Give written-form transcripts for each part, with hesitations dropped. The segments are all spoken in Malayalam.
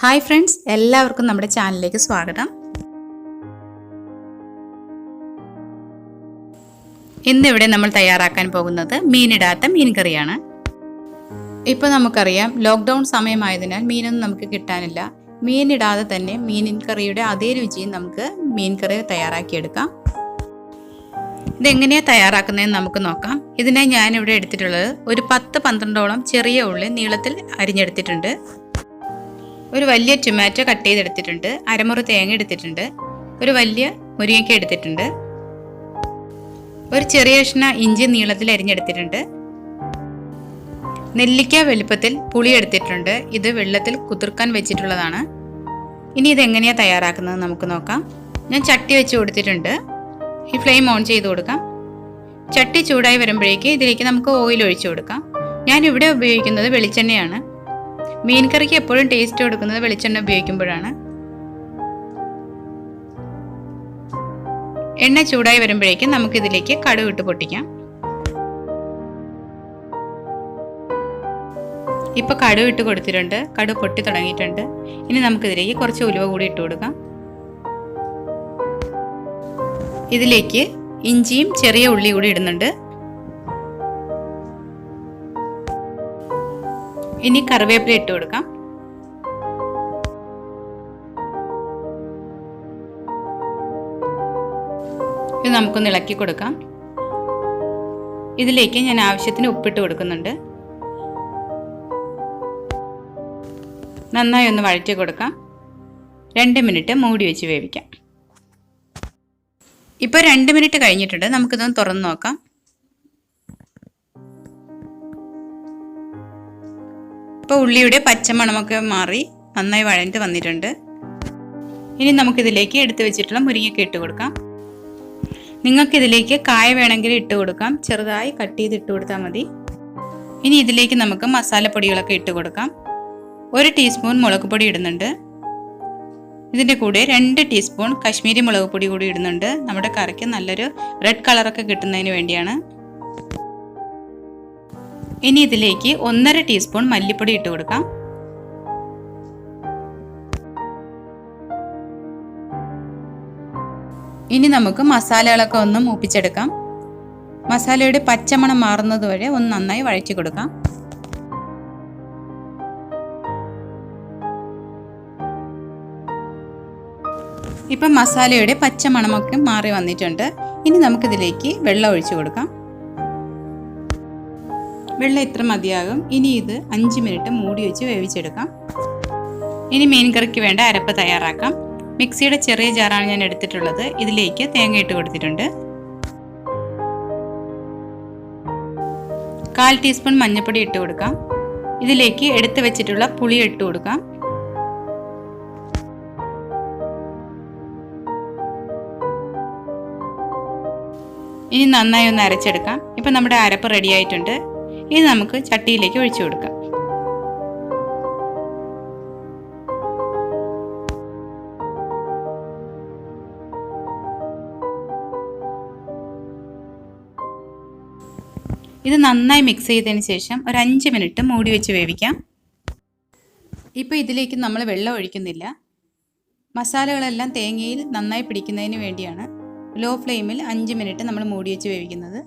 ഹായ് ഫ്രണ്ട്സ്, എല്ലാവർക്കും നമ്മുടെ ചാനലിലേക്ക് സ്വാഗതം. ഇന്നിവിടെ നമ്മൾ തയ്യാറാക്കാൻ പോകുന്നത് മീനിടാത്ത മീൻ കറിയാണ്. ഇപ്പോൾ നമുക്കറിയാം, ലോക്ക്ഡൗൺ സമയമായതിനാൽ മീനൊന്നും നമുക്ക് കിട്ടാനില്ല. മീനിടാതെ തന്നെ മീൻ കറിയുടെ അതേ രുചിയും നമുക്ക് മീൻ കറി തയ്യാറാക്കിയെടുക്കാം. ഇതെങ്ങനെയാണ് തയ്യാറാക്കുന്നതെന്ന് നമുക്ക് നോക്കാം. ഇതിനായി ഞാനിവിടെ എടുത്തിട്ടുള്ളത് ഒരു 10-12ഓളം ചെറിയ ഉള്ളി നീളത്തിൽ അരിഞ്ഞെടുത്തിട്ടുണ്ട്. ഒരു വലിയ ടൊമാറ്റോ കട്ട് ചെയ്തെടുത്തിട്ടുണ്ട്. അരമുറി തേങ്ങ എടുത്തിട്ടുണ്ട്. ഒരു വലിയ മുരിങ്ങയ്ക്ക എടുത്തിട്ടുണ്ട്. ഒരു ചെറിയ കഷ്ണം ഇഞ്ചി നീളത്തിൽ അരിഞ്ഞെടുത്തിട്ടുണ്ട്. നെല്ലിക്ക വലുപ്പത്തിൽ പുളി എടുത്തിട്ടുണ്ട്. ഇത് വെള്ളത്തിൽ കുതിർക്കാൻ വെച്ചിട്ടുള്ളതാണ്. ഇനി ഇതെങ്ങനെയാണ് തയ്യാറാക്കുന്നത് നമുക്ക് നോക്കാം. ഞാൻ ചട്ടി വെച്ച് കൊടുത്തിട്ടുണ്ട്. ഈ ഫ്ലെയിം ഓൺ ചെയ്ത് കൊടുക്കാം. ചട്ടി ചൂടായി വരുമ്പോഴേക്ക് ഇതിലേക്ക് നമുക്ക് ഓയിൽ ഒഴിച്ചു കൊടുക്കാം. ഞാനിവിടെ ഉപയോഗിക്കുന്നത് വെളിച്ചെണ്ണയാണ്. മീൻ കറിക്ക് എപ്പോഴും ടേസ്റ്റ് കൊടുക്കുന്നത് വെളിച്ചെണ്ണ ഉപയോഗിക്കുമ്പോഴാണ്. എണ്ണ ചൂടായി വരുമ്പോഴേക്കും നമുക്കിതിലേക്ക് കടുക് ഇട്ട് പൊട്ടിക്കാം. ഇപ്പൊ കടുക് ഇട്ട് കൊടുത്തിട്ടുണ്ട്. കടുക് പൊട്ടി തുടങ്ങിയിട്ടുണ്ട്. ഇനി നമുക്കിതിലേക്ക് കുറച്ച് ഉലുവ കൂടി ഇട്ട് കൊടുക്കാം. ഇതിലേക്ക് ഇഞ്ചിയും ചെറിയ ഉള്ളി കൂടി ഇടുന്നുണ്ട്. ഇനി കറിവേപ്പില ഇട്ട് കൊടുക്കാം. ഇത് നമുക്കൊന്ന് ഇളക്കി കൊടുക്കാം. ഇതിലേക്ക് ഞാൻ ആവശ്യത്തിന് ഉപ്പിട്ട് കൊടുക്കുന്നുണ്ട്. നന്നായി ഒന്ന് വഴറ്റി കൊടുക്കാം. 2 മിനിറ്റ് മൂടി വെച്ച് വേവിക്കാം. ഇപ്പോൾ 2 മിനിറ്റ് കഴിഞ്ഞിട്ടുണ്ട്. നമുക്കിതൊന്ന് തുറന്ന് നോക്കാം. ഇപ്പോൾ ഉള്ളിയുടെ പച്ചമണമൊക്കെ മാറി നന്നായി വഴഞ്ഞ് വന്നിട്ടുണ്ട്. ഇനി നമുക്കിതിലേക്ക് എടുത്തു വെച്ചിട്ടുള്ള മുരിങ്ങയ്ക്ക ഇട്ട് കൊടുക്കാം. നിങ്ങൾക്കിതിലേക്ക് കായ വേണമെങ്കിൽ ഇട്ട് കൊടുക്കാം. ചെറുതായി കട്ട് ചെയ്ത് ഇട്ട് കൊടുത്താൽ മതി. ഇനി ഇതിലേക്ക് നമുക്ക് മസാലപ്പൊടികളൊക്കെ ഇട്ട് കൊടുക്കാം. 1 ടീസ്പൂൺ മുളക് പൊടി ഇടുന്നുണ്ട്. ഇതിൻ്റെ കൂടെ 2 ടീസ്പൂൺ കശ്മീരി മുളക് പൊടി കൂടി ഇടുന്നുണ്ട്. നമ്മുടെ കറിക്ക് നല്ലൊരു റെഡ് കളറൊക്കെ കിട്ടുന്നതിന് വേണ്ടിയാണ്. ഇനി ഇതിലേക്ക് 1.5 ടീസ്പൂൺ മല്ലിപ്പൊടി ഇട്ട് കൊടുക്കാം. ഇനി നമുക്ക് മസാലകളൊക്കെ ഒന്ന് മൂപ്പിച്ചെടുക്കാം. മസാലയുടെ പച്ചമണം മാറുന്നത് വരെ ഒന്ന് നന്നായി വഴറ്റി കൊടുക്കാം. ഇപ്പം മസാലയുടെ പച്ചമണമൊക്കെ മാറി വന്നിട്ടുണ്ട്. ഇനി നമുക്കിതിലേക്ക് വെള്ളം ഒഴിച്ചു കൊടുക്കാം. വെള്ളം ഇത്ര മതിയാകും. ഇനി ഇത് 5 മിനിറ്റ് മൂടി വെച്ച് വേവിച്ചെടുക്കാം. ഇനി മീൻ കറിക്ക് വേണ്ട അരപ്പ് തയ്യാറാക്കാം. മിക്സിയുടെ ചെറിയ ജാറാണ് ഞാൻ എടുത്തിട്ടുള്ളത്. ഇതിലേക്ക് തേങ്ങ ഇട്ട് കൊടുത്തിട്ടുണ്ട്. 1/4 ടീസ്പൂൺ മഞ്ഞൾപ്പൊടി ഇട്ട് കൊടുക്കാം. ഇതിലേക്ക് എടുത്തു വെച്ചിട്ടുള്ള പുളി ഇട്ട് കൊടുക്കാം. ഇനി നന്നായി ഒന്ന് അരച്ചെടുക്കാം. ഇപ്പം നമ്മുടെ അരപ്പ് റെഡി ആയിട്ടുണ്ട്. ഇനി നമുക്ക് ചട്ടിയിലേക്ക് ഒഴിച്ചു കൊടുക്കാം. ഇത് നന്നായി മിക്സ് ചെയ്തതിന് ശേഷം ഒരു 5 മിനിറ്റ് മൂടി വെച്ച് വേവിക്കാം. ഇപ്പോൾ ഇതിലേക്ക് നമ്മൾ വെള്ളം ഒഴിക്കുന്നില്ല. മസാലകളെല്ലാം തേങ്ങയിൽ നന്നായി പിടിക്കുന്നതിന് വേണ്ടിയാണ് ലോ ഫ്ലെയിമിൽ 5 മിനിറ്റ് നമ്മൾ മൂടി വെച്ച് വേവിക്കുന്നത്.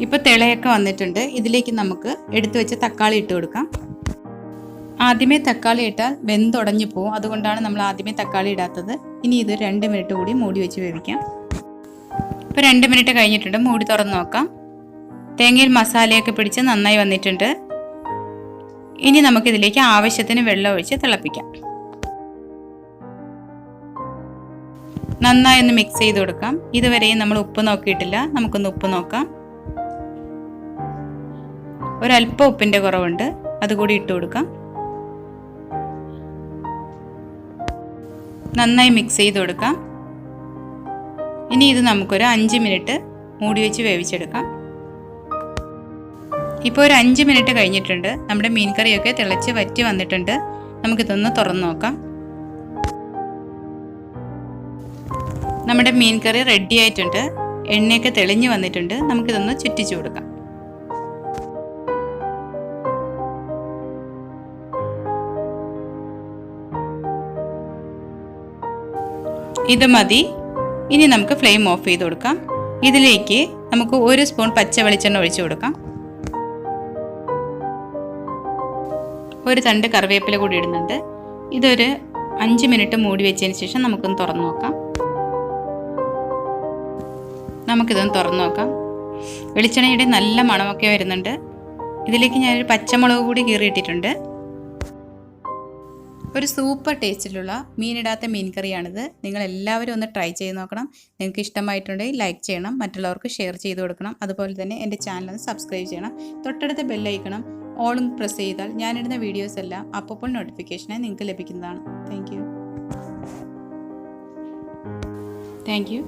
ഇപ്പോൾ തിളയൊക്കെ വന്നിട്ടുണ്ട്. ഇതിലേക്ക് നമുക്ക് എടുത്തു വെച്ച തക്കാളി ഇട്ട് കൊടുക്കാം. ആദ്യമേ തക്കാളി ഇട്ടാൽ വെന്തുടഞ്ഞു പോകും. അതുകൊണ്ടാണ് നമ്മൾ ആദ്യമേ തക്കാളി ഇടാത്തത്. ഇനി ഇത് 2 മിനിറ്റ് കൂടി മൂടി വെച്ച് വേവിക്കാം. ഇപ്പോൾ 2 മിനിറ്റ് കഴിഞ്ഞിട്ടുണ്ട്. മൂടി തുറന്ന് നോക്കാം. തേങ്ങയിൽ മസാലയൊക്കെ പിടിച്ച് നന്നായി വന്നിട്ടുണ്ട്. ഇനി നമുക്കിതിലേക്ക് ആവശ്യത്തിന് വെള്ളം ഒഴിച്ച് തിളപ്പിക്കാം. നന്നായി ഒന്ന് മിക്സ് ചെയ്ത് കൊടുക്കാം. ഇതുവരെയും നമ്മൾ ഉപ്പ് നോക്കിയിട്ടില്ല. നമുക്കൊന്ന് ഉപ്പ് നോക്കാം. ഒരല്പം ഉപ്പിൻ്റെ കുറവുണ്ട്. അതുകൂടി ഇട്ട് കൊടുക്കാം. നന്നായി മിക്സ് ചെയ്ത് കൊടുക്കാം. ഇനി ഇത് നമുക്കൊരു 5 മിനിറ്റ് മൂടി വെച്ച് വേവിച്ചെടുക്കാം. ഇപ്പോൾ ഒരു 5 മിനിറ്റ് കഴിഞ്ഞിട്ടുണ്ട്. നമ്മുടെ മീൻ കറിയൊക്കെ തിളച്ച് വറ്റി വന്നിട്ടുണ്ട്. നമുക്കിതൊന്ന് തുറന്ന് നോക്കാം. നമ്മുടെ മീൻ കറി റെഡി ആയിട്ടുണ്ട്. എണ്ണയൊക്കെ തെളിഞ്ഞ് വന്നിട്ടുണ്ട്. നമുക്കിതൊന്ന് ചുറ്റിച്ചു കൊടുക്കാം. ഇത് മതി. ഇനി നമുക്ക് ഫ്ലെയിം ഓഫ് ചെയ്ത് കൊടുക്കാം. ഇതിലേക്ക് നമുക്ക് 1 സ്പൂൺ പച്ച വെളിച്ചെണ്ണ ഒഴിച്ചു കൊടുക്കാം. ഒരു തണ്ട് കറിവേപ്പില കൂടി ഇടുന്നുണ്ട്. ഇതൊരു 5 മിനിറ്റ് മൂടി വെച്ചതിന് ശേഷം നമുക്കൊന്ന് തുറന്നു നോക്കാം. നമുക്കിതൊന്ന് തുറന്നു നോക്കാം. വെളിച്ചെണ്ണയുടെ നല്ല മണമൊക്കെ വരുന്നുണ്ട്. ഇതിലേക്ക് ഞാനൊരു പച്ചമുളക് കൂടി കീറിയിട്ടിട്ടുണ്ട്. ഒരു സൂപ്പർ ടേസ്റ്റിലുള്ള മീനിടാത്ത മീൻ കറിയാണിത്. നിങ്ങൾ എല്ലാവരും ഒന്ന് ട്രൈ ചെയ്ത് നോക്കണം. നിങ്ങൾക്ക് ഇഷ്ടമായിട്ടുണ്ടെങ്കിൽ ലൈക്ക് ചെയ്യണം, മറ്റുള്ളവർക്ക് ഷെയർ ചെയ്ത് കൊടുക്കണം. അതുപോലെ തന്നെ എൻ്റെ ചാനൽ ഒന്ന് സബ്സ്ക്രൈബ് ചെയ്യണം. തൊട്ടടുത്ത ബെല്ലൈക്കണം ഓളും പ്രസ് ചെയ്താൽ ഞാനിടുന്ന വീഡിയോസ് എല്ലാം അപ്പോൾ നോട്ടിഫിക്കേഷനായി നിങ്ങൾക്ക് ലഭിക്കുന്നതാണ്. Thank you.